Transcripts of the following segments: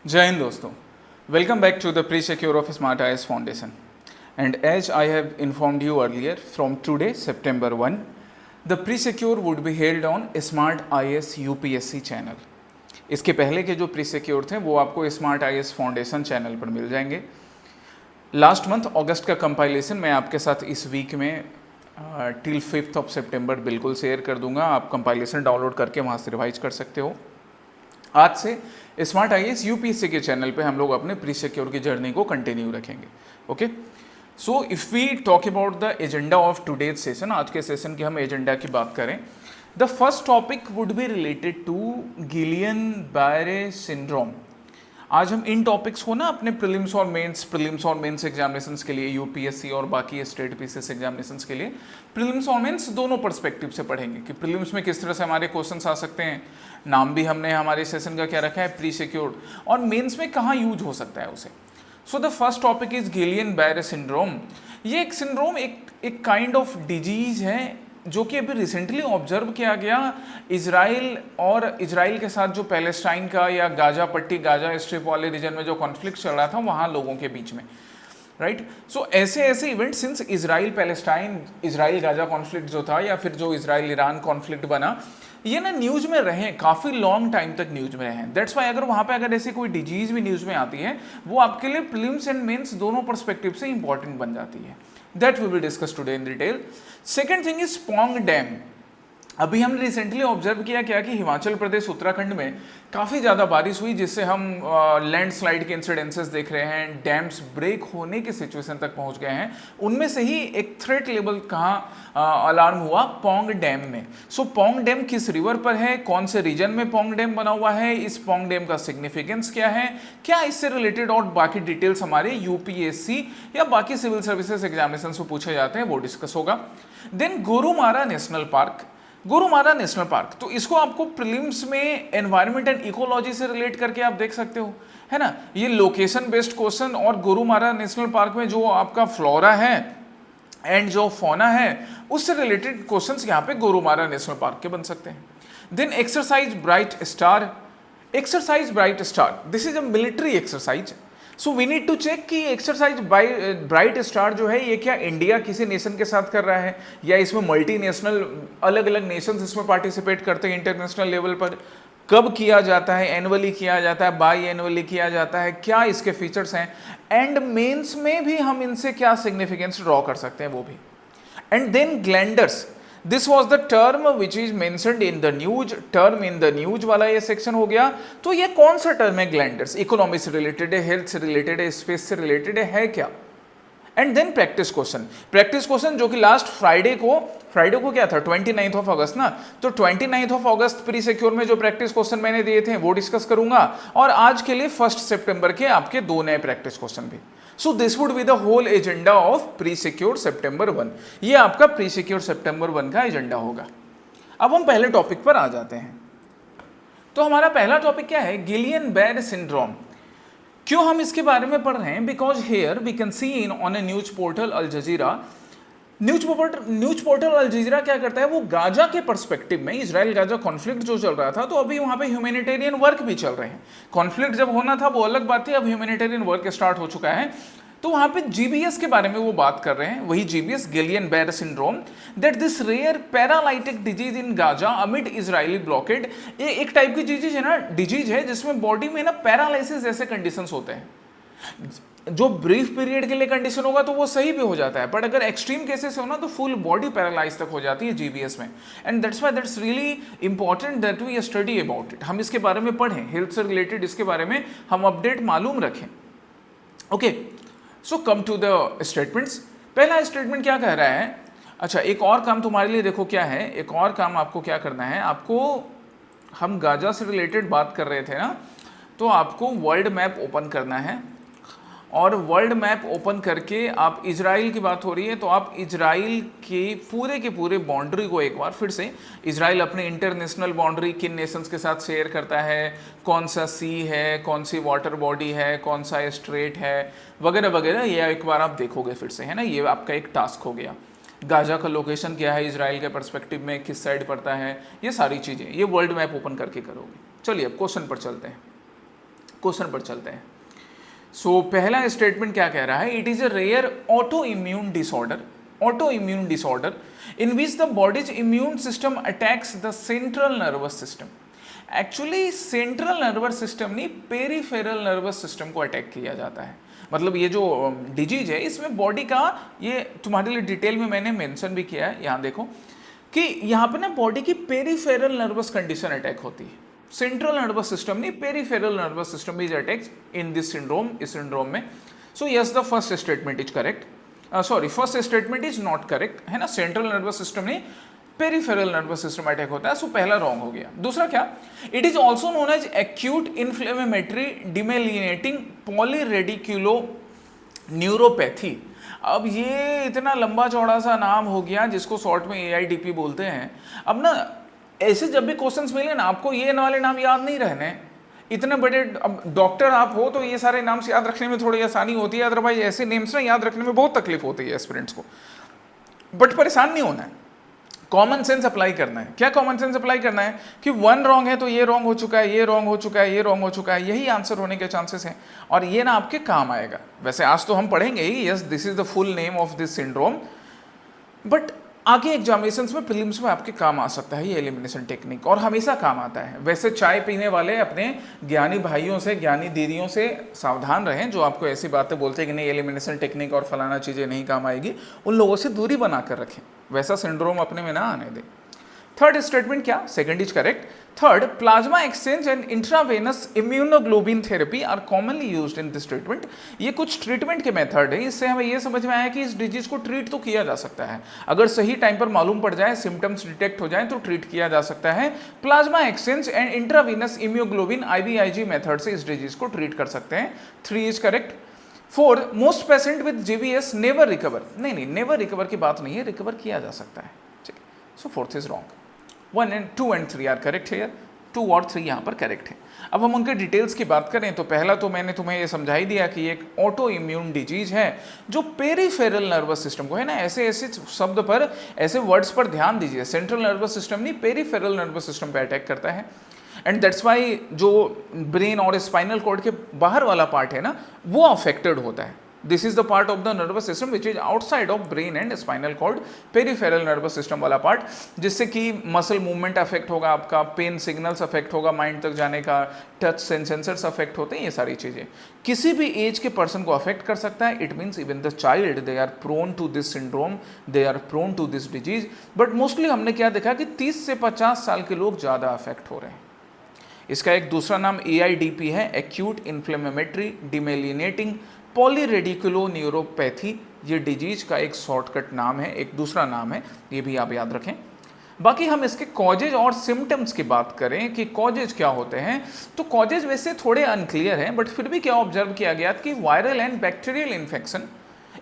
Jai Hind doston. Welcome back to the Pre-Secure of Smart IAS Foundation. And as I have informed you earlier, from today, September 1, the Pre-Secure would be held on Smart IAS UPSC channel. इसके पहले के जो Pre-Secure थे वो आपको Smart IAS Foundation channel पर मिल जाएंगे. Last month अगस्त का कंपाइलेशन मैं आपके साथ इस वीक में टिल 5th ऑफ सितंबर बिल्कुल शेयर कर दूंगा. आप कंपाइलेशन डाउनलोड करके वहाँ से रिवाइज कर सकते हो. आज से स्मार्ट आईएएस यूपीएससी के चैनल पे हम लोग अपने प्री सिक्योर की जर्नी को कंटिन्यू रखेंगे. Okay, so if we talk about the agenda of today's session, आज के सेशन की हम एजेंडा की बात करें, the first topic would be related to Guillain Barre syndrome. आज हम इन टॉपिक्स को ना अपने प्रीलिम्स और मेंस एग्जामिनेशंस के लिए, यूपीएससी और बाकी स्टेट पीसीएस एग्जामिनेशंस के लिए प्रीलिम्स और मेंस दोनों पर्सपेक्टिव से पढ़ेंगे कि प्रीलिम्स में किस तरह से हमारे क्वेश्चंस आ सकते हैं. नाम भी हमने हमारे सेशन का क्या रखा है, प्री सिक्योर्ड, और मेंस में कहाँ यूज हो सकता है उसे. So the first topic is Guillain Barre syndrome. ये एक सिंड्रोम, एक काइंड ऑफ डिजीज है जो कि अभी रिसेंटली ऑब्जर्व किया गया इजराइल के साथ जो पैलेस्टाइन का या गाजा पट्टी, गाजा स्ट्रिप वाले रीजन में जो कॉन्फ्लिक्ट चल रहा था वहाँ लोगों के बीच में, राइट. सो ऐसे event since Israel Gaza conflict जो था, या फिर जो इजराइल ईरान कॉन्फ्लिक्ट बना, ये ना न्यूज़ में रहे, काफ़ी लॉन्ग टाइम तक न्यूज़ में रहे. दैट्स वाई अगर वहाँ पे अगर ऐसी कोई डिजीज़ भी न्यूज़ में आती है, वो आपके लिए प्रीलिम्स एंड मेंस दोनों पर्सपेक्टिव से इंपॉर्टेंट बन जाती है. That we will discuss today in detail. Second thing is Pong dam. अभी हमने रिसेंटली ऑब्जर्व किया क्या कि हिमाचल प्रदेश, उत्तराखंड में काफ़ी ज़्यादा बारिश हुई, जिससे हम लैंडस्लाइड के इंसिडेंसेस देख रहे हैं, डैम्स ब्रेक होने की सिचुएशन तक पहुंच गए हैं. उनमें से ही एक थ्रेट लेवल कहाँ अलार्म हुआ, पोंग डैम में. सो पोंग डैम किस रिवर पर है, कौन से रीजन में पोंग डैम बना हुआ है, इस पोंग डैम का सिग्निफिकेंस क्या है, क्या इससे रिलेटेड और बाकी डिटेल्स हमारे यूपीएससी या बाकी सिविल सर्विसेज एग्जामिनेशन से पूछे जाते हैं, वो डिस्कस होगा. देन गोरुमारा नेशनल पार्क, तो इसको आपको प्रीलिम्स में एनवायरनमेंट एंड इकोलॉजी से रिलेट करके आप देख सकते हो, है ना. ये लोकेशन बेस्ड क्वेश्चन, और गोरुमारा नेशनल पार्क में जो आपका फ्लोरा है एंड जो फौना है उससे रिलेटेड क्वेश्चंस यहाँ पे गोरुमारा नेशनल पार्क के बन सकते हैं. Then exercise Bright Star, this is a military exercise. So we need to check कि एक्सरसाइज ब्राइट स्टार जो है ये क्या इंडिया किसी नेशन के साथ कर रहा है, या इसमें मल्टीनेशनल अलग अलग नेशंस इसमें पार्टिसिपेट करते हैं इंटरनेशनल लेवल पर. कब किया जाता है, एनुअली किया जाता है, बाई एनुअली किया जाता है, क्या इसके फीचर्स हैं, एंड मेंस में भी हम इनसे क्या सिग्निफिकेंस ड्रॉ कर सकते हैं वो भी. And then glanders, this was the term which is mentioned in the news वाला ये सेक्शन हो गया. तो ये कौन सा टर्म है ग्लैंडर्स, इकोनॉमी से रिलेटेड है, हेल्थ से रिलेटेड है, स्पेस से रिलेटेड है क्या. एंड देन प्रैक्टिस क्वेश्चन जो कि लास्ट फ्राइडे को क्या था, 29th ऑफ अगस्त ना, तो 29th of August pre secure में जो प्रैक्टिस क्वेश्चन मैंने दिए थे वो डिस्कस करूंगा, और आज के लिए 1 सितंबर के आपके 2 नए प्रैक्टिस क्वेश्चन भी. So this would be the whole agenda of pre secure September 1. ये आपका प्री सिक्योर सितंबर 1 का एजेंडा होगा. अब हम पहले टॉपिक पर आ जाते हैं. तो हमारा पहला टॉपिक क्या है, गिलियन-बायरे सिंड्रोम. क्यों हम इसके बारे में पढ़ रहे हैं, because here we can see in on a news portal Al Jazeera. News portal Al Jazeera क्या करता है, वो गाजा के पर्सपेक्टिव में, इजराइल गाजा कॉन्फ्लिक्ट जो चल रहा था, तो अभी वहाँ पे ह्यूमैनिटेरियन वर्क भी चल रहे हैं. कॉन्फ्लिक्ट जब होना था वो अलग बात थी, अब ह्यूमैनिटेरियन वर्क स्टार्ट हो चुका है. तो वहाँ पे जीबीएस के बारे में वो बात कर रहे हैं, वही GBS, Guillain Barre syndrome, that this rare paralytic disease in Gaza amid Israeli blockade. ये एक टाइप की डिजीज है जिसमें बॉडी में ना पैरालिसिस जैसे कंडीशंस होते हैं. जो ब्रीफ पीरियड के लिए कंडीशन होगा तो वो सही भी हो जाता है, बट अगर एक्सट्रीम केसेस हो ना तो फुल बॉडी पैरालाइज तक हो जाती है जीबीएस में. And that's why that's really important that we study about it. हम इसके बारे में पढ़ें, हेल्थ से रिलेटेड इसके बारे में हम अपडेट मालूम रखें. Okay, so come to the statements. पहला स्टेटमेंट क्या कह रहा है, अच्छा एक और काम तुम्हारे लिए देखो क्या है, एक और काम आपको क्या करना है, आपको, हम गाजा से रिलेटेड बात कर रहे थे ना, तो आपको वर्ल्ड मैप ओपन करना है, और वर्ल्ड मैप ओपन करके आप, इजराइल की बात हो रही है तो आप इजराइल के पूरे बाउंड्री को एक बार फिर से, इजराइल अपने इंटरनेशनल बाउंड्री किन नेशंस के साथ शेयर करता है, कौन सा सी है, कौन सी वाटर बॉडी है, कौन सा स्ट्रेट है, वगैरह वगैरह, ये एक बार आप देखोगे फिर से, है ना. ये आपका एक टास्क हो गया. गाजा का लोकेशन क्या है इजराइल के पर्सपेक्टिव में, किस साइड पड़ता है, ये सारी चीज़ें ये वर्ल्ड मैप ओपन करके करोगे. चलिए अब क्वेश्चन पर चलते हैं. क्वेश्चन पर चलते हैं। सो पहला स्टेटमेंट क्या कह रहा है, it is a rare auto immune disorder in which the body's immune system attacks the central nervous system. Actually central nervous system नहीं, पेरिफेरल नर्वस सिस्टम को अटैक किया जाता है। मतलब ये जो डिजीज है इसमें बॉडी का, ये तुम्हारे लिए डिटेल में मैंने मेंशन भी किया है, यहाँ देखो कि यहाँ पे ना बॉडी की पेरिफेरल नर्वस कंडीशन अटैक होती है, सेंट्रल नर्वस सिस्टम नहीं, peripheral nervous system is attacks in this syndrome, इस सिंड्रोम में। So yes the first statement is correct, sorry first statement is not correct, है ना, सेंट्रल नर्वस सिस्टम नहीं peripheral nervous system attack होता है। So पहला wrong हो गया। दूसरा क्या, it is also known as acute inflammatory demyelinating polyradiculoneuropathy. अब ये इतना लंबा चौड़ा सा नाम हो गया जिसको शॉर्ट में AIDP बोलते हैं। अब ना ऐसे जब भी क्वेश्चंस मिले ना, आपको ये वाले नाम याद नहीं रहने, इतने बड़े, अब डॉक्टर आप हो तो ये सारे नाम्स याद रखने में थोड़ी आसानी होती है, अदरवाइज ऐसे नेम्स ना याद रखने में बहुत तकलीफ होती है एस्पिरेंट्स को। बट परेशान नहीं होना है, कॉमन सेंस अप्लाई करना है। क्या कॉमन सेंस अप्लाई करना है कि 1 रॉन्ग है तो ये रॉन्ग हो चुका है, ये रॉन्ग हो चुका है, ये रॉन्ग हो चुका है, यही आंसर होने के चांसेस हैं और ये ना आपके काम आएगा। वैसे आज तो हम पढ़ेंगे ही, yes this is the full name of this syndrome, but आगे एग्जामिनेशंस में, प्रीलिम्स में आपके काम आ सकता है ये एलिमिनेशन टेक्निक, और हमेशा काम आता है। वैसे चाय पीने वाले अपने ज्ञानी भाइयों से, ज्ञानी दीदियों से सावधान रहें जो आपको ऐसी बातें बोलते हैं कि नहीं एलिमिनेशन टेक्निक और फलाना चीज़ें नहीं काम आएगी, उन लोगों से दूरी बना कर रखें, वैसा सिंड्रोम अपने में ना आने दें। थर्ड स्टेटमेंट क्या, second is correct. Third, plasma exchange and intravenous immunoglobin therapy are commonly used in this treatment. ये कुछ ट्रीटमेंट के मेथड है, इससे हमें ये समझ में आया कि इस डिजीज को ट्रीट तो किया जा सकता है, अगर सही टाइम पर मालूम पड़ जाए, सिम्टम्स डिटेक्ट हो जाए तो ट्रीट किया जा सकता है। Plasma exchange and intravenous immunoglobulin IVIG method से इस डिजीज को ट्रीट कर सकते हैं। 3 is correct. 4, most patient with GBS never recover. नहीं, नेवर रिकवर की बात नहीं है, रिकवर किया जा सकता है, ठीक है। So 4th is wrong. 1 and 2 and 3 are correct है, 2 और 3 यहाँ पर करेक्ट है। अब हम उनके डिटेल्स की बात करें तो पहला तो मैंने तुम्हें ये समझा ही दिया कि एक ऑटो इम्यून डिजीज है जो पेरिफेरल नर्वस सिस्टम को, है ना, ऐसे ऐसे शब्द पर, ऐसे वर्ड्स पर ध्यान दीजिए, सेंट्रल नर्वस सिस्टम नहीं पेरिफेरल नर्वस सिस्टम पे अटैक करता है। एंड दैट्स वाई जो ब्रेन और स्पाइनल कॉर्ड के बाहर वाला पार्ट है ना, वो अफेक्टेड होता है। This is the part of the nervous system which is outside of brain and spinal cord, peripheral nervous system वाला पार्ट, जिससे कि मसल मूवमेंट अफेक्ट होगा, आपका पेन सिग्नल्स अफेक्ट होगा, माइंड तक जाने का, टच सेंसर्स अफेक्ट होते हैं, ये सारी चीज़ें किसी भी एज के पर्सन को अफेक्ट कर सकता है। It means even the child they are prone to this syndrome, they are prone to this disease. But mostly हमने क्या देखा कि 30 से 50 साल के लोग ज़्यादा अफेक्ट हो रहे हैं। इसका एक दूसरा नाम AIDP है, एक्यूट इन्फ्लेमेटरी डिमेलिनेटिंग पॉलीरेडिकुलो न्यूरोपैथी। ये डिजीज का एक शॉर्टकट नाम है, एक दूसरा नाम है, ये भी आप याद रखें। बाकी हम इसके कॉजेज और सिम्टम्स की बात करें कि कॉजेज क्या होते हैं, तो कॉजेज वैसे थोड़े अनक्लियर हैं, बट फिर भी क्या ऑब्जर्व किया गया कि वायरल एंड बैक्टीरियल इन्फेक्शन,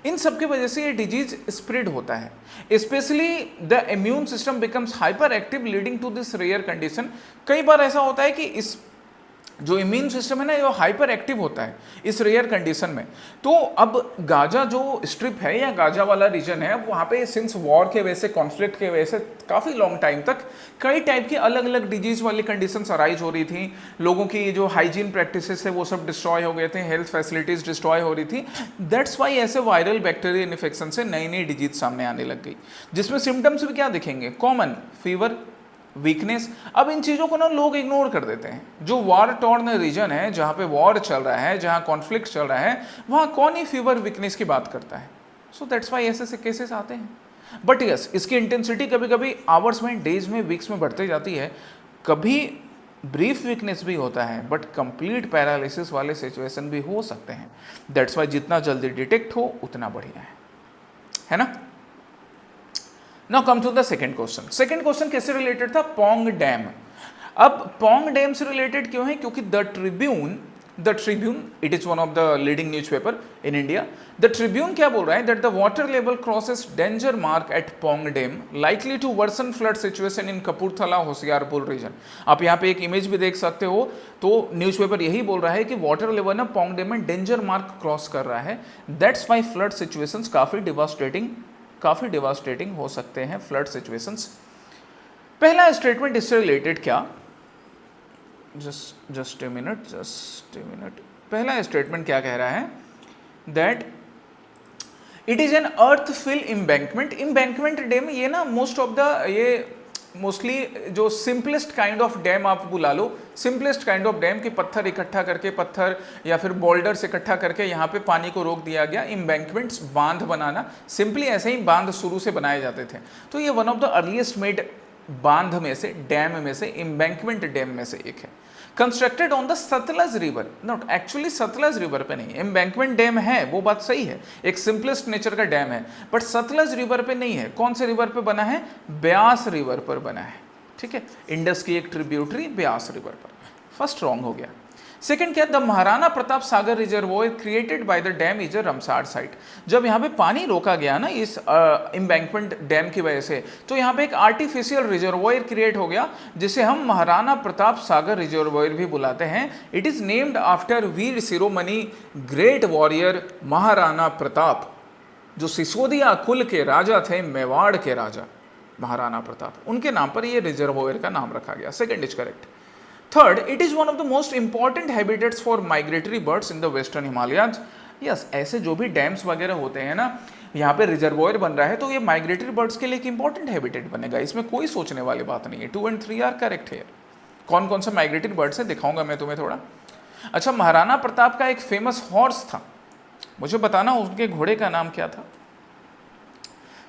इन सब की वजह से ये डिजीज स्प्रेड होता है। Specially the immune system becomes hyper active leading to this rare condition. कई बार ऐसा होता है कि इस जो इम्यून सिस्टम है ना, ये हाइपर एक्टिव होता है इस रेयर कंडीशन में। तो अब गाजा जो स्ट्रिप है या गाजा वाला रीजन है, वहाँ पे सिंस वॉर के वजह से, कॉन्फ्लिक्ट के वजह से काफ़ी लॉन्ग टाइम तक कई टाइप की अलग अलग डिजीज वाली कंडीशंस अराइज हो रही थी। लोगों की जो हाइजीन प्रैक्टिसेस है वो सब डिस्ट्रॉय हो गए थे, हेल्थ फैसिलिटीज डिस्ट्रॉय हो रही थी। दैट्स वाई ऐसे वायरल बैक्टीरियल इन्फेक्शन से नई नई डिजीज सामने आने लग गई, जिसमें सिम्टम्स भी क्या दिखेंगे, कॉमन फीवर, वीकनेस। अब इन चीज़ों को ना लोग इग्नोर कर देते हैं। जो वॉर टॉर्न रीजन है, जहाँ पे वॉर चल रहा है, जहाँ कॉन्फ्लिक्ट चल रहा है, वहाँ कौन ही फीवर वीकनेस की बात करता है। सो दैट्स वाई ऐसे केसेस आते हैं। बट यस, इसकी इंटेंसिटी कभी कभी आवर्स में, डेज में, वीक्स में बढ़ती जाती है। कभी ब्रीफ वीकनेस भी होता है, बट कंप्लीट पैरालिसिस वाले सिचुएशन भी हो सकते हैं। दैट्स वाई जितना जल्दी डिटेक्ट हो उतना बढ़िया है ना। Now come to the second question. Second question कैसे रिलेटेड था, पोंग डैम। अब पोंग डैम से रिलेटेड क्यों है, क्योंकि the Tribune it is one of the leading newspaper in India. The Tribune क्या बोल रहा है, that the water level crosses danger mark at Pong dam, likely to worsen flood situation in Kapurthala Hoshiarpur region. आप यहाँ पे एक इमेज भी देख सकते हो, तो न्यूज़पेपर यही बोल रहा है कि वाटर लेवल ना पोंग डैम में डेंजर मार्क क्रॉस कर रहा है। दैट्स वाई फ्लड सिचुएशंस काफ़ी डिवास्टेटिंग हो सकते हैं, फ्लड सिचुएशंस। पहला स्टेटमेंट इससे रिलेटेड क्या, जस्ट ए मिनट। पहला स्टेटमेंट क्या कह रहा है, that it is an earth fill embankment dam. ये ना मोस्टली जो सिंपलेस्ट काइंड ऑफ डैम आप बुला लो, सिंपलेस्ट काइंड ऑफ डैम कि पत्थर इकट्ठा करके, पत्थर या फिर बोल्डर्स इकट्ठा करके यहाँ पे पानी को रोक दिया गया। इम्बैंकमेंट्स, बांध बनाना, सिंपली ऐसे ही बांध शुरू से बनाए जाते थे। तो ये one of the earliest made बांध में से, डैम में से, इम्बैंकमेंट डैम में से एक है। Constructed on the Sutlej river, not actually Sutlej river पे नहीं, एम्बैंकमेंट डैम है, वो बात सही है, एक सिंपलेस्ट नेचर का डैम है, बट सतलज रिवर पे नहीं है। कौन से रिवर पे बना है? ब्यास रिवर पर बना है, ठीक है, इंडस की एक ट्रिब्यूटरी ब्यास रिवर पर। फर्स्ट रॉन्ग हो गया। सेकंड क्या, the Maharana Pratap Sagar reservoir created by the dam is a Ramsar site. जब यहाँ पे पानी रोका गया ना इस इम्बैंकमेंट डैम की वजह से, तो यहाँ पे एक आर्टिफिशियल रिजर्वोयर क्रिएट हो गया जिसे हम महाराणा प्रताप सागर रिजर्वोयर भी बुलाते हैं। It is named after Veer Shiromani great warrior Maharana Pratap, जो सिसोदिया कुल के राजा थे, मेवाड़ के राजा महाराणा प्रताप, उनके नाम पर ये रिजर्वोयर का नाम रखा गया। Second is correct. Third, it is one of the most important habitats for migratory birds in the western Himalayas. Yes, ऐसे जो भी डैम्स वगैरह होते हैं ना, यहाँ पे रिजर्वोयर बन रहा है, तो ये माइग्रेटरी बर्ड्स के लिए एक इंपॉर्टेंट हैबिटेट बनेगा, इसमें कोई सोचने वाली बात नहीं है। 2 और 3 आर करेक्ट है। कौन कौन से माइग्रेटरी बर्ड्स है दिखाऊंगा मैं तुम्हें थोड़ा। अच्छा, महाराणा प्रताप का एक फेमस हॉर्स था, मुझे बताना उसके घोड़े का नाम क्या था।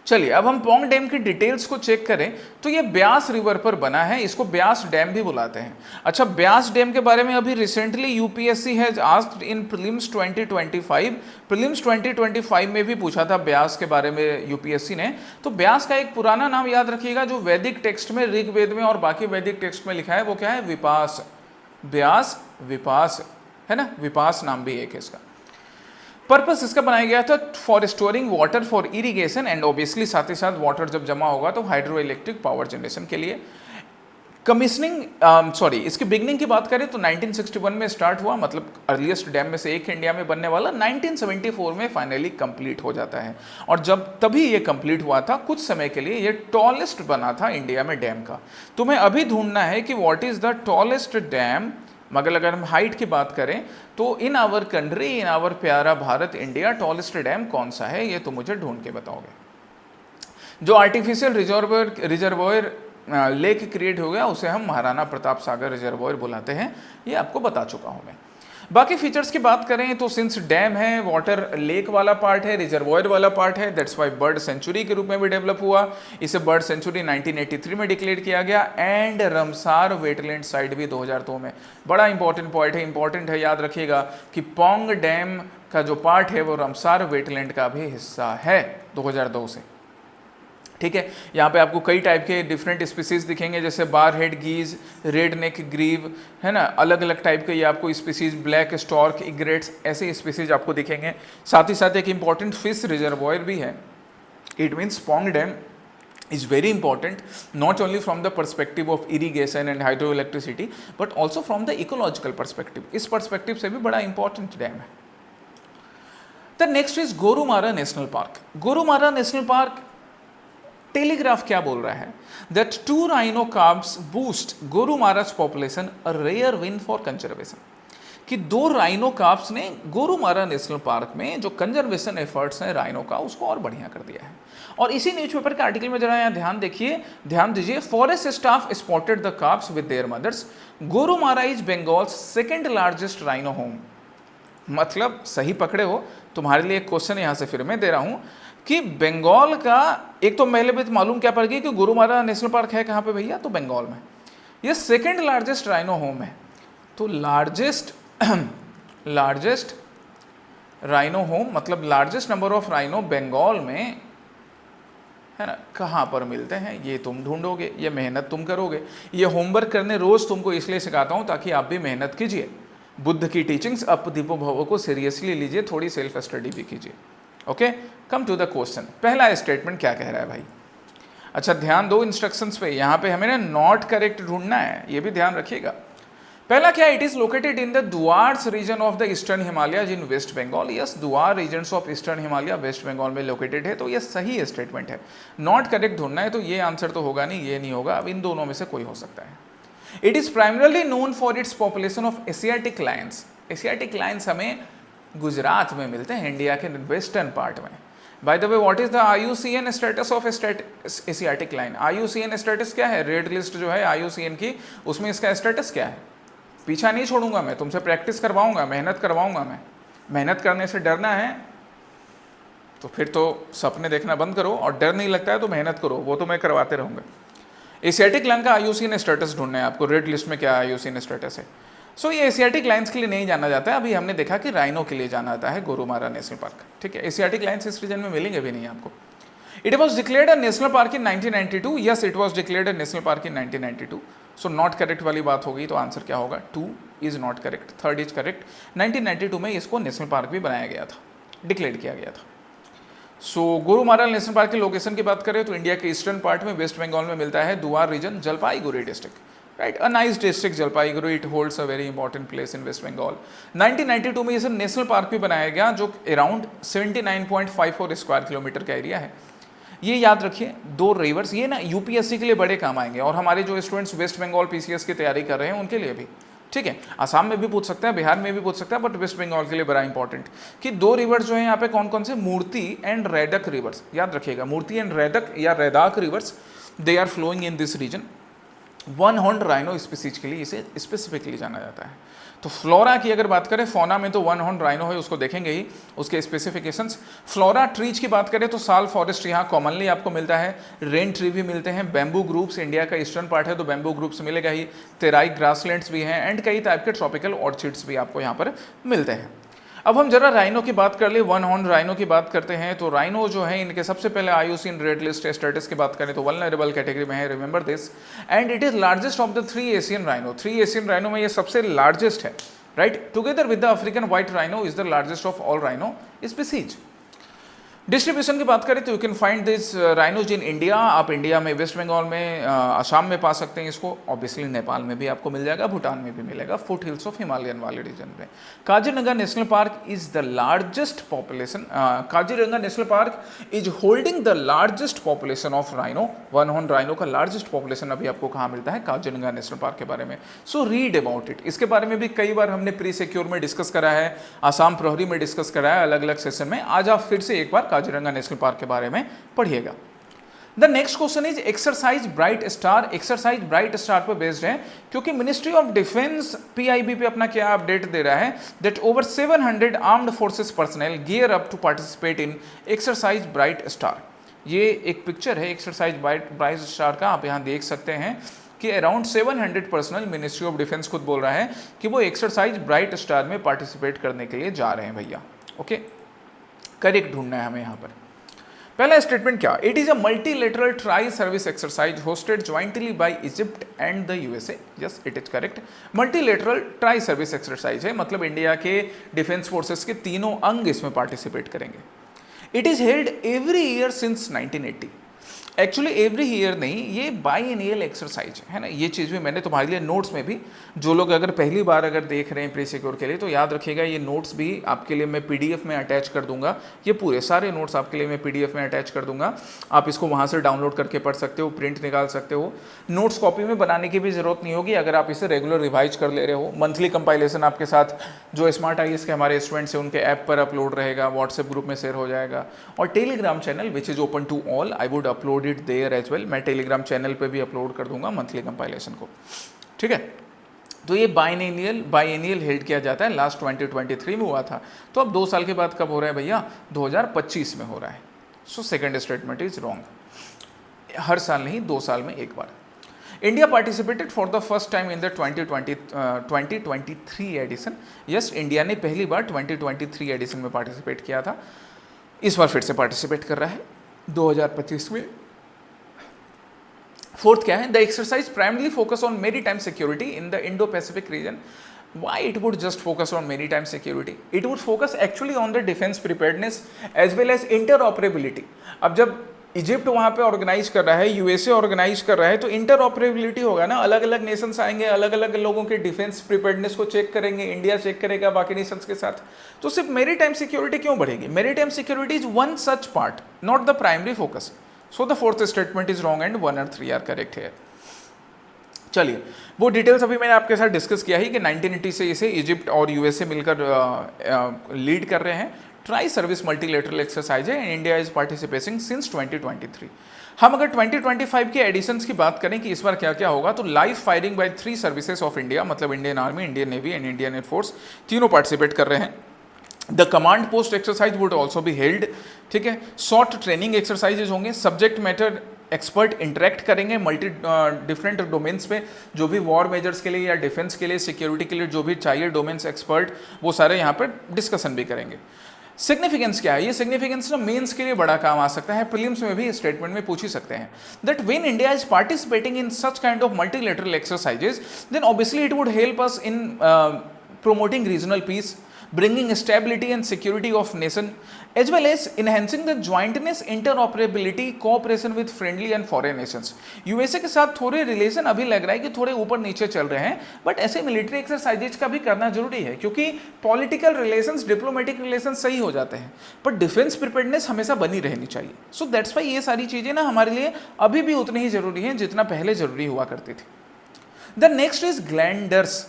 चलिए अब हम पोंग डैम की डिटेल्स को चेक करें तो ये ब्यास रिवर पर बना है, इसको ब्यास डैम भी बुलाते हैं। अच्छा, ब्यास डैम के बारे में अभी recently UPSC has asked in prelims 2025, prelims 2025 में भी पूछा था ब्यास के बारे में यूपीएससी ने। तो ब्यास का एक पुराना नाम याद रखिएगा जो वैदिक टेक्स्ट में, ऋग्वेद में और बाकी वैदिक टेक्स्ट में लिखा है, वो क्या है? विपास। ब्यास विपास है ना, विपास नाम भी एक है इसका। पर्पस इसका बनाया गया था for storing water for irrigation and obviously साथ ही साथ वाटर जब जमा होगा तो हाइड्रो इलेक्ट्रिक पावर जनरेशन के लिए। कमीशनिंग इसकी बिगनिंग की बात करें तो 1961 में स्टार्ट हुआ, मतलब अर्लीस्ट डैम में से एक इंडिया में बनने वाला। 1974 में फाइनली कंप्लीट हो जाता है, और जब तभी ये कंप्लीट हुआ था कुछ समय के लिए ये टॉलेस्ट बना था इंडिया में डैम का। तुम्हें अभी ढूंढना है कि what is the tallest dam, मगर अगर हम हाइट की बात करें तो in our country, in our प्यारा भारत इंडिया, टॉलेस्ट डैम कौन सा है, ये तो मुझे ढूंढ के बताओगे। जो आर्टिफिशियल रिजर्वोयर लेक क्रिएट हो गया उसे हम महाराणा प्रताप सागर रिजर्वोयर बुलाते हैं, ये आपको बता चुका हूं मैं। बाकी फीचर्स की बात करें तो सिंस डैम है, वाटर लेक वाला पार्ट है, रिजर्वोयर वाला पार्ट है, दैट्स वाई बर्ड सेंचुरी के रूप में भी डेवलप हुआ। इसे बर्ड सेंचुरी 1983 में डिक्लेयर किया गया, एंड रमसार वेटलैंड साइट भी 2002 में। बड़ा इंपॉर्टेंट पॉइंट है, इंपॉर्टेंट है, याद रखिएगा कि पोंग डैम का जो पार्ट है वो रमसार वेटलैंड का भी हिस्सा है 2002 से। ठीक है, यहाँ पे आपको कई टाइप के डिफरेंट स्पीसीज दिखेंगे, जैसे बार हेड गीज, रेड नेक ग्रीव, है ना, अलग अलग टाइप के ये आपको स्पीसीज, ब्लैक स्टॉर्क, इग्रेट्स, ऐसे स्पीसीज आपको दिखेंगे। साथ ही साथ एक इंपॉर्टेंट फिश रिजर्वोयर भी है। It means Pong dam is very important not only from the perspective of irrigation and hydroelectricity but also from the ecological perspective. इस perspective से भी बड़ा important डैम है। The next is Gorumara national park. Gorumara national park, telegraph क्या बोल रहा है? That 2 rhino calves boost गोरुमारा's population, a rare win for conservation। कि 2 राइनो काफ्स ने गोरुमारा नेशनल पार्क में जो कंजर्वेशन एफर्ट्स हैं राइनो का, उसको और बढ़िया कर दिया है। और इसी न्यूज़पेपर के आर्टिकल में जरा यहाँ ध्यान दीजिए, forest staff spotted the calves with their mothers, Gorumara is Bengal's second largest rhino home. मतलब सही पकड़े हो, तुम्हारे लिए एक क्वेश्चन यहाँ से फिर मैं दे रहा हूँ कि बंगाल का, एक तो पहले भी मालूम क्या पड़ गई कि गोरुमारा नेशनल पार्क है कहाँ पे भैया, तो बंगाल में। ये सेकंड लार्जेस्ट राइनो होम है, तो लार्जेस्ट राइनो होम मतलब largest number of rhino Bengal में, है ना, कहाँ पर मिलते हैं ये तुम ढूंढोगे, ये मेहनत तुम करोगे। ये होमवर्क करने रोज तुमको इसलिए सिखाता हूँ ताकि आप भी मेहनत कीजिए, बुद्ध की टीचिंग्स अप दीपो भवो को सीरियसली लीजिए, थोड़ी सेल्फ स्टडी भी कीजिए। Okay, come to the question. पहला स्टेटमेंट क्या कह रहा है भाई? अच्छा, ध्यान दो इंस्ट्रक्शंस पे, यहाँ पे हमें ना नॉट करेक्ट ढूंढना है, ये भी ध्यान रखिएगा। पहला क्या, it is located in the Duars region of the Eastern Himalaya in waste Bengal. Yes, Duar regions of Eastern Himalaya West Bengal में लोकेटेड है, तो ये सही स्टेटमेंट है। नॉट करेक्ट ढूंढना है, तो ये आंसर तो होगा नहीं, ये नहीं होगा, अब इन दोनों में से कोई हो सकता है। It is primarily known for its population of Asiatic Lions. Asiatic Lions हमें गुजरात में मिलते हैं, इंडिया के वेस्टर्न पार्ट में। By the way, what is the IUCN status of Asiatic lion? IUCN status क्या है? रेड लिस्ट जो है IUCN की, उसमें इसका स्टेटस क्या है? पीछा नहीं छोड़ूंगा मैं, तुमसे प्रैक्टिस करवाऊंगा, मेहनत करवाऊंगा मैं। मेहनत करने से डरना है तो फिर तो सपने देखना बंद करो, और डर नहीं लगता है तो मेहनत करो, वो तो मैं करवाते रहूंगा। एशियाटिक लाइन का IUCN स्टेटस ढूंढना है आपको, रेड लिस्ट में क्या IUCN स्टेटस है। सो ये एशियाटिक लाइन्स के लिए नहीं जाना जाता है, अभी हमने देखा कि राइनो के लिए जाना जाता है गोरुमारा नेशनल पार्क, ठीक है। एशियाटिक लाइन्स इस रीजन में मिलेंगे भी नहीं आपको। It was declared a national park in 1992, yes it was declared a national park in 1992। So not correct वाली बात होगी, तो आंसर क्या होगा? 2 is not correct, 3rd is correct. 1992 में इसको नेशनल पार्क भी बनाया गया था, डिक्लेयर किया गया था। सो गोरुमारा नेशनल पार्क की लोकेशन की बात करें तो इंडिया के ईस्टर्न पार्ट में वेस्ट बंगाल में मिलता है, Dooars region, Jalpaiguri district, right. A nice district Jalpaiguri, it holds a very important place in waste Bengal. 1992 में इसे नेशनल पार्क भी बनाया गया, जो अराउंड 79.54 स्क्वायर किलोमीटर का एरिया है। ये याद रखिए, 2 रिवर्स, ये ना UPSC के लिए बड़े काम आएंगे, और हमारे जो स्टूडेंट्स वेस्ट बंगाल PCS की तैयारी कर रहे हैं उनके लिए भी, ठीक है। आसाम में भी पूछ सकता है, बिहार में भी पूछ सकता है, बट वेस्ट बंगाल के लिए बड़ा इंपॉर्टेंट कि 2 रिवर्स जो है यहाँ पे कौन कौन से, मूर्ति एंड रैदक रिवर्स, याद रखिएगा, मूर्ति एंड रैदक या Raidak rivers, they are flowing in this region. 1 horn rhino species के लिए इसे स्पेसिफिकली जाना जाता है। तो फ्लोरा की अगर बात करें, फौना में तो 1 हॉर्न राइनो है, उसको देखेंगे ही, उसके स्पेसिफिकेशंस। फ्लोरा ट्रीज की बात करें तो साल फॉरेस्ट यहाँ कॉमनली आपको मिलता है, रेन ट्री भी मिलते हैं, बैम्बू ग्रुप्स, इंडिया का ईस्टर्न पार्ट है तो बैम्बू ग्रुप्स मिलेगा ही, तेराई ग्रासलैंड्स भी हैं, एंड कई टाइप के ट्रॉपिकल ऑर्चिड्स भी आपको यहाँ पर मिलते हैं। अब हम जरा राइनो की बात कर ले, 1 हॉर्न राइनो की बात करते हैं। तो राइनो जो है इनके सबसे पहले IUCN रेड लिस्ट स्टेटस की बात करें तो वल्नरेबल कैटेगरी में है, remember this. And it is largest of the 3 Asian rhino, 3 Asian rhino में ये सबसे लार्जेस्ट है, right. Together with the African white rhino is the largest of all rhino species. Distribution की बात करें तो you can find this rhinos in India, आप India में वेस्ट बंगाल में, असम में पा सकते हैं इसको, ऑब्वियसली नेपाल में भी आपको मिल जाएगा, भूटान में भी मिलेगा, फुट हिल्स ऑफ हिमालयन वाले रीजन में। Kaziranga national park is the largest population, Kaziranga national park is holding the largest population of rhino, 1 horn rhino का लार्जेस्ट पॉपुलेशन अभी आपको कहाँ मिलता है? काजीरंगा नेशनल पार्क के बारे में। सो रीड अबाउट इट, इसके बारे में भी कई बार हमने प्री सिक्योर में डिस्कस करा है, आसाम प्रहरी में डिस्कस करा है, अलग अलग सेशन में। आज आप फिर से एक बार काजीरंगा नेशनल पार्क के बारे में पढ़िएगा। The next question is exercise Bright star. Exercise Bright star पर बेस्ड है, क्योंकि मिनिस्ट्री ऑफ डिफेंस PIB पे अपना क्या अपडेट दे रहा है, that over 700 armed forces personnel gear up to participate in exercise Bright Star. ये एक पिक्चर है एक्सरसाइज ब्राइट स्टार का, आप यहाँ देख सकते हैं कि around 700 personal, ministry of defence खुद बोल रहा है कि वो एक्सरसाइज ब्राइट स्टार में पार्टिसिपेट करने के लिए जा रहे हैं भैया। ओके, करेक्ट ढूंढना है हमें यहाँ पर। पहला स्टेटमेंट क्या? It is a multilateral tri service exercise hosted jointly by Egypt and the USA। Yes, it is correct. Multilateral tri service exercise है, मतलब इंडिया के डिफेंस फोर्सेस के तीनों अंग इसमें पार्टिसिपेट करेंगे। It is held every year since 1980। Actually every year नहीं, ये बाईएनियल एक्सरसाइज है ना। ये चीज़ भी मैंने तुम्हारे लिए नोट्स में भी, जो लोग अगर पहली बार अगर देख रहे हैं प्री सिक्योर के लिए, तो याद रखिएगा ये नोट्स भी आपके लिए मैं PDF में अटैच कर दूंगा। ये पूरे सारे नोट्स आपके लिए मैं PDF में अटैच कर दूंगा, आप इसको वहाँ से डाउनलोड करके पढ़ सकते हो, प्रिंट निकाल सकते हो। नोट्स कॉपी में बनाने की भी ज़रूरत नहीं होगी अगर आप इसे रेगुलर रिवाइज कर ले रहे हो। मंथली कंपाइलेशन आपके साथ जो स्मार्ट IAS के हमारे स्टूडेंट्स हैं उनके ऐप पर अपलोड रहेगा, व्हाट्सएप ग्रुप में शेयर हो जाएगा, और Telegram channel which is open to all, I would upload it there as well. मैं टेलीग्राम चैनल पे भी अपलोड कर दूंगा मंथली कंपाइलेशन को, ठीक है। तो ये बाइएनियल हेल्ड किया जाता है, लास्ट 2023 में हुआ था। तो अब 2 साल के बाद कब हो रहा है भैया? 2025 में हो रहा है। So second statement is wrong, हर साल नहीं, 2 साल में एक बार। India participated for the first time in the 2023 edition. Yes, India ने पहली बार 2023 एडिशन में पार्टिसिपेट किया था, इस बार फिर से पार्टिसिपेट कर रहा है 2025 में। फोर्थ क्या है? The exercise primarily focus on maritime security in the Indo Pacific region. Why it would just focus on maritime security? It would focus actually on the defense preparedness as well as interoperability. अब जब Egypt वहाँ पे organise कर रहा है, USA organise कर रहा है, तो इंटरऑपरेबिलिटी होगा ना, अलग अलग नेशंस आएंगे, अलग अलग लोगों के डिफेंस प्रिपेयर्डनेस को चेक करेंगे, इंडिया चेक करेगा बाकी नेशंस के साथ। तो सिर्फ मेरीटाइम सिक्योरिटी क्यों बढ़ेगी? Maritime security is one such part, not the primary focus. So the fourth statement is wrong and 1 और 3 आर करेक्ट हियर। चलिए, वो डिटेल्स अभी मैंने आपके साथ डिस्कस किया ही कि 1980 से इसे इजिप्ट और यूएसए मिलकर लीड कर रहे हैं। ट्राई सर्विस मल्टीलेटरल एक्सरसाइज है, इंडिया इज पार्टिसिपेटिंग सिंस 2023। हम अगर 2025 के एडिशंस की बात करें कि इस बार क्या क्या होगा, तो live firing by 3 services of India, मतलब Indian Army, Indian Navy and Indian air force, तीनों पार्टिसिपेट कर रहे हैं। The command post exercise would also be held, ठीक है। शॉर्ट ट्रेनिंग एक्सरसाइजेज होंगे, सब्जेक्ट मैटर एक्सपर्ट इंटरेक्ट करेंगे मल्टी डिफरेंट डोमेन्स पे, जो भी वॉर मेजर्स के लिए या डिफेंस के लिए, सिक्योरिटी के लिए जो भी चाहिए डोमेन्स एक्सपर्ट, वो सारे यहाँ पर डिस्कशन भी करेंगे। सिग्निफिकेंस क्या है, ये सिग्निफिकेंस ना मेंस के लिए बड़ा काम आ सकता है, प्रीलिम्स में भी स्टेटमेंट में पूछ ही सकते हैं। That when India is participating in such kind of multilateral exercises, then obviously it would help us in promoting regional peace, bringing stability and security of nation, as well as enhancing the jointness, interoperability, cooperation with friendly and foreign nations. USA के साथ थोड़े relation अभी लग रहा है कि थोड़े ऊपर नीचे चल रहे हैं, बट ऐसे मिलिट्री एक्सरसाइजेज का भी करना जरूरी है, क्योंकि पॉलिटिकल रिलेशंस, डिप्लोमेटिक रिलेशंस सही हो जाते हैं, पर डिफेंस प्रिपेयर्डनेस हमेशा बनी रहनी चाहिए। सो दैट्स वाई ये सारी चीजें ना हमारे लिए अभी भी उतनी ही जरूरी हैं जितना पहले जरूरी हुआ करती थी। The next is glanders.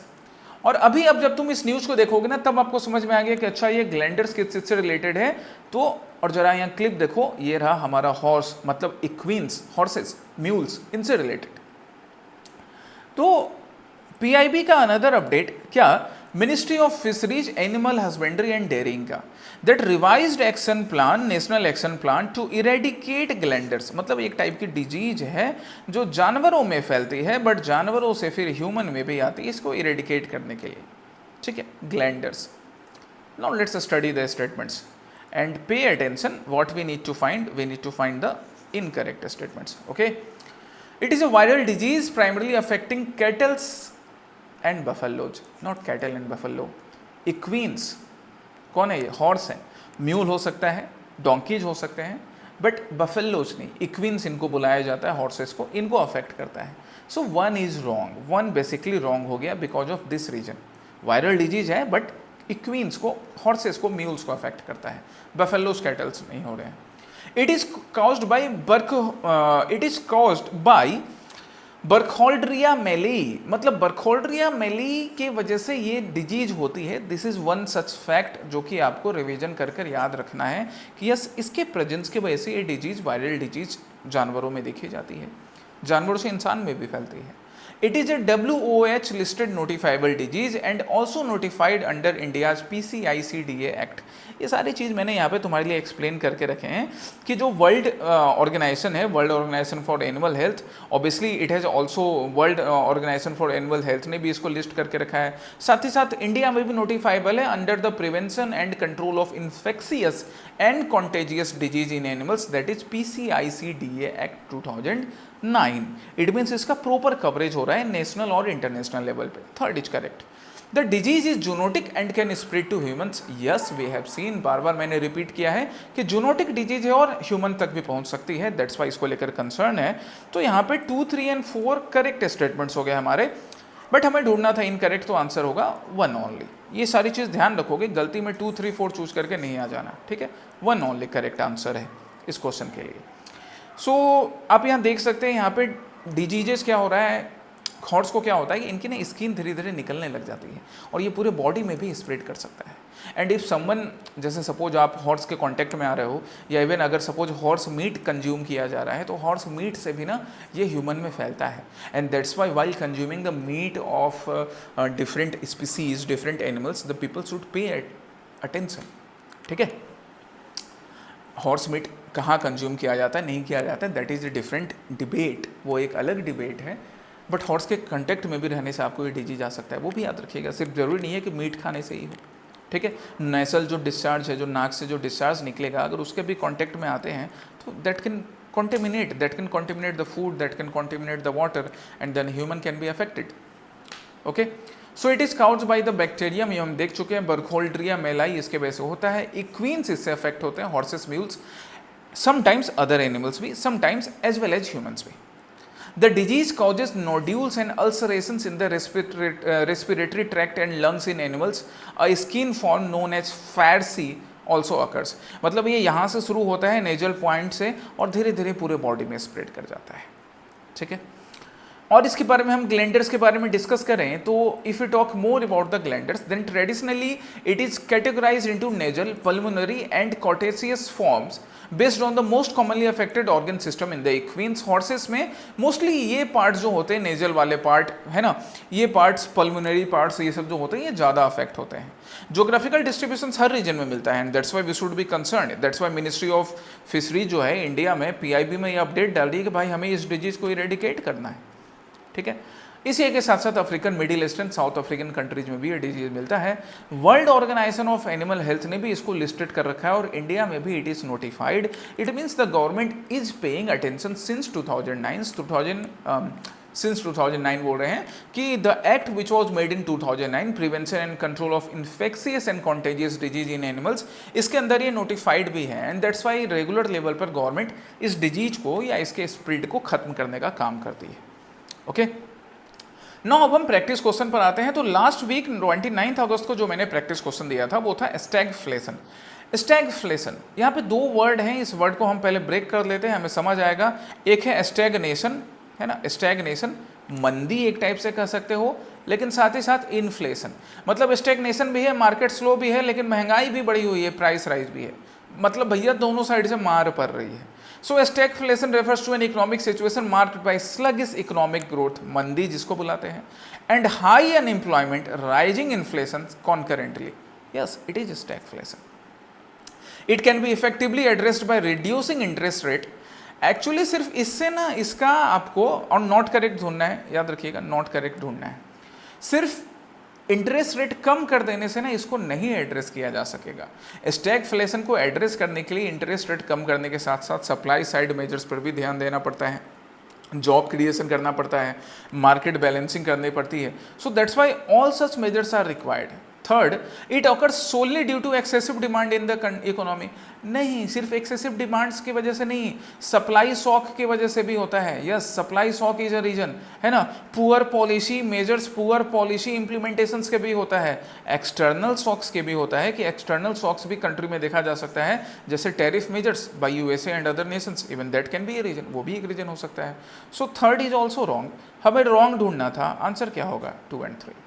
और अभी अब जब तुम इस न्यूज को देखोगे ना, तब आपको समझ में आ गया कि अच्छा ये ग्लैंडर्स किस चीज से रिलेटेड है। तो और जरा यहाँ क्लिप देखो, ये रहा हमारा हॉर्स, मतलब इक्वीन्स, हॉर्सेस, म्यूल्स, इनसे रिलेटेड। तो पीआईबी का अनदर अपडेट क्या, ministry of fisheries, animal husbandry and dairying का that revised action plan, national action plan to eradicate glanders, मतलब एक टाइप की डिजीज है जो जानवरों में फैलती है, बट जानवरों से फिर ह्यूमन में भी आती है, इसको इरेडिकेट करने के लिए, ठीक है, glanders. Now let's study the statements and pay attention what we need to find, we need to find the incorrect statements, okay. It is a viral disease primarily affecting cattles and buffaloes, not cattle and buffalo, equines. कौन है ये, horse है, mule हो सकता है, donkey's हो सकते हैं, बट बफेलोज नहीं, इक्वीन्स इनको बुलाया जाता है, हॉर्सेस को, इनको अफेक्ट करता है। So one is wrong, one basically wrong हो गया because of this reason. Viral disease है बट इक्वीन्स को, हॉर्सेस को, म्यूल्स को अफेक्ट करता है, बफेलोज कैटल्स नहीं हो रहे हैं। इट इज काउज्ड बाय बर्खोल्ड्रिया मेली, मतलब बर्खोल्ड्रिया मेली के वजह से ये डिजीज होती है। This is one such fact जो कि आपको रिवीजन कर कर याद रखना है कि यस, इसके प्रेजेंस की वजह से ये डिजीज, वायरल डिजीज जानवरों में देखी जाती है, जानवरों से इंसान में भी फैलती है। It is a WOH listed notifiable disease and also notified under India's PCICDA Act। ये सारी चीज़ मैंने यहाँ पे तुम्हारे लिए एक्सप्लेन करके रखे हैं कि जो वर्ल्ड ऑर्गेनाइजेशन है, world organisation for animal health, obviously it has also, world organisation for animal health ने भी इसको लिस्ट करके रखा है। साथ ही साथ इंडिया में भी नोटिफाइबल है under the prevention and control of infectious and contagious disease in animals, that is PCICDA Act 2009। It means इसका प्रॉपर कवरेज हो रहा है नेशनल और इंटरनेशनल लेवल पे। Third is correct, the disease is zoonotic and can spread to humans. Yes, we have seen, बार बार मैंने repeat किया है कि जूनोटिक डिजीज है और ह्यूमन तक भी पहुंच सकती है, दैट्स वाई इसको लेकर कंसर्न है। तो यहाँ पे 2, 3 एंड 4 करेक्ट स्टेटमेंट्स हो गए हमारे, बट हमें ढूंढना था इनकरेक्ट, तो आंसर होगा 1 ओनली। ये सारी चीज़ ध्यान रखोगे, गलती में 2, 3, 4 चूज करके नहीं आ जाना, ठीक है। 1 ओनली करेक्ट आंसर है इस क्वेश्चन के लिए। सो आप यहाँ देख सकते हैं, यहाँ पे डिजीजेस क्या हो रहा है, हॉर्स को क्या होता है कि इनकी ना स्किन धीरे धीरे निकलने लग जाती है और ये पूरे बॉडी में भी स्प्रेड कर सकता है। एंड इफ समवन, जैसे सपोज आप हॉर्स के कांटेक्ट में आ रहे हो, या इवन अगर सपोज हॉर्स मीट कंज्यूम किया जा रहा है, तो हॉर्स मीट से भी ना ये ह्यूमन में फैलता है। And that's why while consuming the meat of different species, different animals, the people should pay attention, ठीक है। हॉर्स मीट कहाँ कंज्यूम किया जाता है, नहीं किया जाता है, that is a different debate, वो एक अलग डिबेट है। बट हॉर्स के कंटेक्ट में भी रहने से आपको ये डिजीज आ सकता है, वो भी याद रखिएगा। सिर्फ जरूरी नहीं है कि मीट खाने से ही हो, ठीक है। नेसल जो डिस्चार्ज है, जो नाक से जो डिस्चार्ज निकलेगा, अगर उसके भी कांटेक्ट में आते हैं तो that can contaminate the food, that can contaminate the water, and then human can be affected, okay। So it is caused by the bacterium, ये हम देख चुके हैं, बर्खोल्ड्रिया मेलाई इसके वजह से होता है। इक्वीन्स इससे अफेक्ट होते हैं, horses, mules, sometimes other animals भी, sometimes as well as humans भी। The disease causes nodules and ulcerations in the respiratory tract and lungs in animals. A skin form known as farcy also occurs। मतलब ये यहाँ से शुरू होता है nasal point से और धीरे धीरे पूरे बॉडी में स्प्रेड कर जाता है, ठीक है। और इसके बारे में हम ग्लैंडर्स के बारे में डिस्कस करें तो if you talk more about the glanders then traditionally it is categorised into nasal, pulmonary and cutaneous forms based on the most commonly affected organ system in the equines horses में mostly ये part जो होते हैं nasal वाले part है ना, ये parts pulmonary parts ये सब जो होते हैं ये ज़्यादा अफेक्ट होते हैं। ज्योग्राफिकल डिस्ट्रीब्यूशन हर रीजन में मिलता है and that's why we should be concern, that's why ministry of fishery जो है इंडिया में पीआईबी में ये अपडेट डाल रही है कि भाई हमें इस डिजीज को इरेडिकेट करना है, ठीक है। इसी के साथ साथ African, middle eastern, south African countries में भी ये डिजीज मिलता है। World organisation of animal health ने भी इसको लिस्टेड कर रखा है और इंडिया में भी it is notified. It means the government is paying attention since 2009 बोल रहे हैं कि the act which was made in 2009 prevention and control of infectious and contagious disease in animals, इसके अंदर ये नोटिफाइड भी है and that's Y regular level पर गवर्नमेंट इस डिजीज को या इसके स्प्रेड को खत्म करने का काम करती है। ओके, नाउ अब हम प्रैक्टिस क्वेश्चन पर आते हैं। तो लास्ट वीक 29 अगस्त को जो मैंने प्रैक्टिस क्वेश्चन दिया था वो था स्टैगफ्लेशन। स्टैगफ्लेशन, यहाँ पे दो वर्ड हैं, इस वर्ड को हम पहले ब्रेक कर लेते हैं, हमें समझ आएगा। एक है स्टैगनेशन, है ना, स्टैगनेशन मंदी एक टाइप से कह सकते हो, लेकिन साथ ही साथ इन्फ्लेशन, मतलब स्टैगनेशन भी है, मार्केट स्लो भी है, लेकिन महंगाई भी बढ़ी हुई है, प्राइस राइज भी है, मतलब भैया दोनों साइड से मार पड़ रही है। So stagflation refers to an economic situation marked by sluggish economic growth, मंदी जिसको बुलाते हैं, and high unemployment, rising inflation concurrently, yes it is stagflation. It can be effectively addressed by reducing interest rate. Actually सिर्फ इससे ना इसका आपको और नॉट करेक्ट ढूंढना है, याद रखिएगा नॉट करेक्ट ढूंढना है। सिर्फ इंटरेस्ट रेट कम कर देने से ना इसको नहीं एड्रेस किया जा सकेगा। स्टैगफ्लेशन को एड्रेस करने के लिए इंटरेस्ट रेट कम करने के साथ साथ सप्लाई साइड मेजर्स पर भी ध्यान देना पड़ता है, जॉब क्रिएशन करना पड़ता है, मार्केट बैलेंसिंग करनी पड़ती है। So that's why all such measures are required. Third, it occurs solely due to excessive demand in the economy. नहीं, सिर्फ एक्सेसिव डिमांड्स की वजह से नहीं, सप्लाई शॉक की वजह से भी होता है। Yes, supply shock is a reason, है ना। Poor policy measures, poor policy implementations के भी होता है, एक्सटर्नल शॉक्स के भी होता है कि एक्सटर्नल शॉक्स भी कंट्री में देखा जा सकता है, जैसे tariff measures by USA and other nations, even that can be a reason, वो भी एक रीजन हो सकता है। So third is also wrong, हमें रॉन्ग ढूंढना था। आंसर क्या होगा? 2 and 3।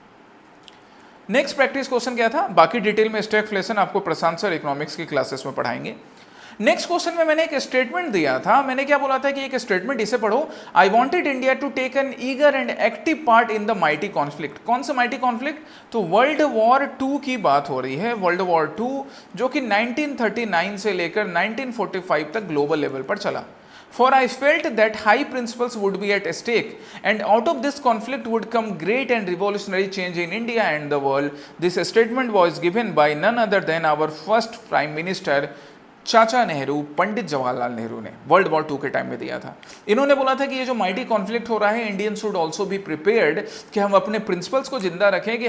नेक्स्ट प्रैक्टिस क्वेश्चन क्या था, बाकी डिटेल में स्टैगफ्लेशन आपको प्रशांत सर इकोनॉमिक्स की क्लासेस में पढ़ाएंगे। नेक्स्ट क्वेश्चन में मैंने एक स्टेटमेंट दिया था, मैंने क्या बोला था कि एक स्टेटमेंट इसे पढ़ो, I wanted India to take an eager and active part in the mighty conflict. कौन सा माइटी कॉन्फ्लिक्ट? तो वर्ल्ड वॉर 2 की बात हो रही है, वर्ल्ड वॉर 2 जो कि 1939 से लेकर 1945 तक ग्लोबल लेवल पर चला। For I felt that high principles would be at stake, and out of this conflict would come great and revolutionary change in India and the world. This statement was given by none other than our first Prime Minister, चाचा नेहरू, पंडित जवाहरलाल नेहरू ने world war 2 के time में दिया था। इन्होंने बोला था कि ये जो माइटी कॉन्फ्लिक्ट हो रहा है, Indian should also be prepared कि हम अपने प्रिंसिपल्स को जिंदा रखें कि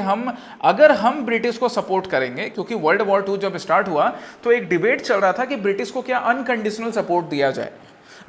अगर हम ब्रिटिश को सपोर्ट करेंगे, क्योंकि वर्ल्ड वॉर 2 जब स्टार्ट हुआ तो एक डिबेट चल रहा था कि ब्रिटिश को क्या अनकंडीशनल सपोर्ट दिया जाए।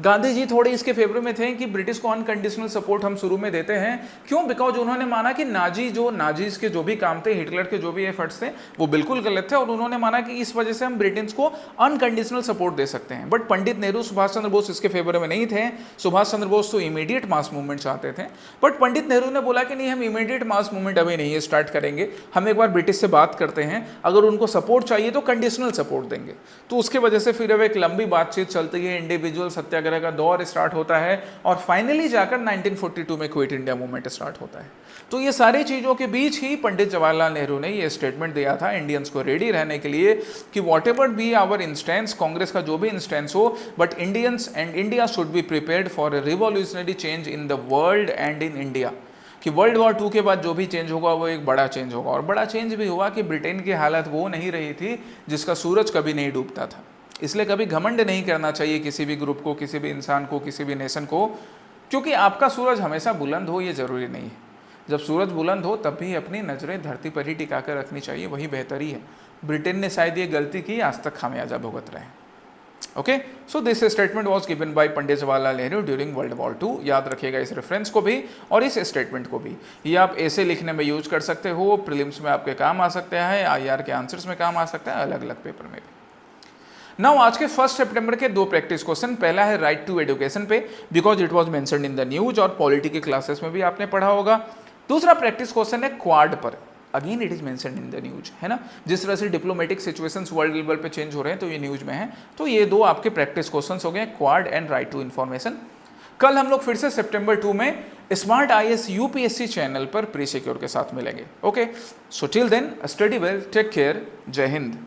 गांधी जी थोड़े इसके फेवर में थे कि ब्रिटिश को अनकंडीशनल सपोर्ट हम शुरू में देते हैं। क्यों? बिकॉज उन्होंने माना कि नाजीज के जो भी काम थे, हिटलर के जो भी एफर्ट्स थे वो बिल्कुल गलत थे, और उन्होंने माना कि इस वजह से हम ब्रिटिश को अनकंडीशनल सपोर्ट दे सकते हैं। बट पंडित नेहरू, सुभाष चंद्र बोस इसके फेवर में नहीं थे। सुभाष चंद्र बोस तो इमीडिएट मास मूवमेंट चाहते थे, बट पंडित नेहरू ने बोला कि नहीं, हम इमीडिएट मास मूवमेंट अभी नहीं स्टार्ट करेंगे, हम एक बार ब्रिटिश से बात करते हैं, अगर उनको सपोर्ट चाहिए तो कंडीशनल सपोर्ट देंगे। तो उसके वजह से फिर अब एक लंबी बातचीत चलती है, इंडिविजुअल सत्याग्रह का दौर स्टार्ट होता है, और फाइनली जाकर 1942 में क्विट इंडिया मूवमेंट स्टार्ट होता है। तो ये सारी चीजों के बीच ही पंडित जवाहरलाल नेहरू ने ये स्टेटमेंट दिया था इंडियंस को रेडी रहने के लिए कि whatever be our instance, Congress का जो भी इंस्टेंस हो, but Indians and India should be prepared for a revolutionary change in the world and in India, कि वर्ल्ड वॉर 2 के बाद जो भी चेंज होगा वो एक बड़ा चेंज होगा। और बड़ा चेंज भी हुआ कि ब्रिटेन की हालत वो नहीं रही थी जिसका सूरज कभी नहीं डूबता था। इसलिए कभी घमंड नहीं करना चाहिए किसी भी ग्रुप को, किसी भी इंसान को, किसी भी नेशन को, क्योंकि आपका सूरज हमेशा बुलंद हो ये ज़रूरी नहीं है। जब सूरज बुलंद हो तब भी अपनी नज़रें धरती पर ही टिका कर रखनी चाहिए, वही बेहतरी है। ब्रिटेन ने शायद ये गलती की, आज तक खामियाजा भुगत रहे हैं। Okay, so this statement was given by Pandit Jawaharlal Nehru during world war 2। याद रखिएगा इस रेफरेंस को भी और इस स्टेटमेंट को भी। ये आप ऐसे लिखने में यूज कर सकते हो, प्रीलिम्स में आपके काम आ सकते हैं, IR के आंसर्स में काम आ सकता है, अलग अलग पेपर में भी। नाउ आज के 1 सितंबर के 2 प्रैक्टिस क्वेश्चन, पहला है राइट टू एजुकेशन पे, because it was mentioned in the news और पॉलिटी के क्लासेस में भी आपने पढ़ा होगा। दूसरा प्रैक्टिस क्वेश्चन है क्वाड पर, again it is mentioned in the news, है ना, जिस तरह से डिप्लोमेटिक सिचुएशंस वर्ल्ड लेवल पे चेंज हो रहे हैं तो ये न्यूज में है। तो ये 2 आपके प्रैक्टिस क्वेश्चंस हो गए, Quad and right to information. कल हम लोग फिर से सितंबर 2 में स्मार्ट आईएएस यूपीएससी चैनल पर प्री सिक्योर के साथ मिलेंगे। Okay, so till then study well, take care, जय हिंद।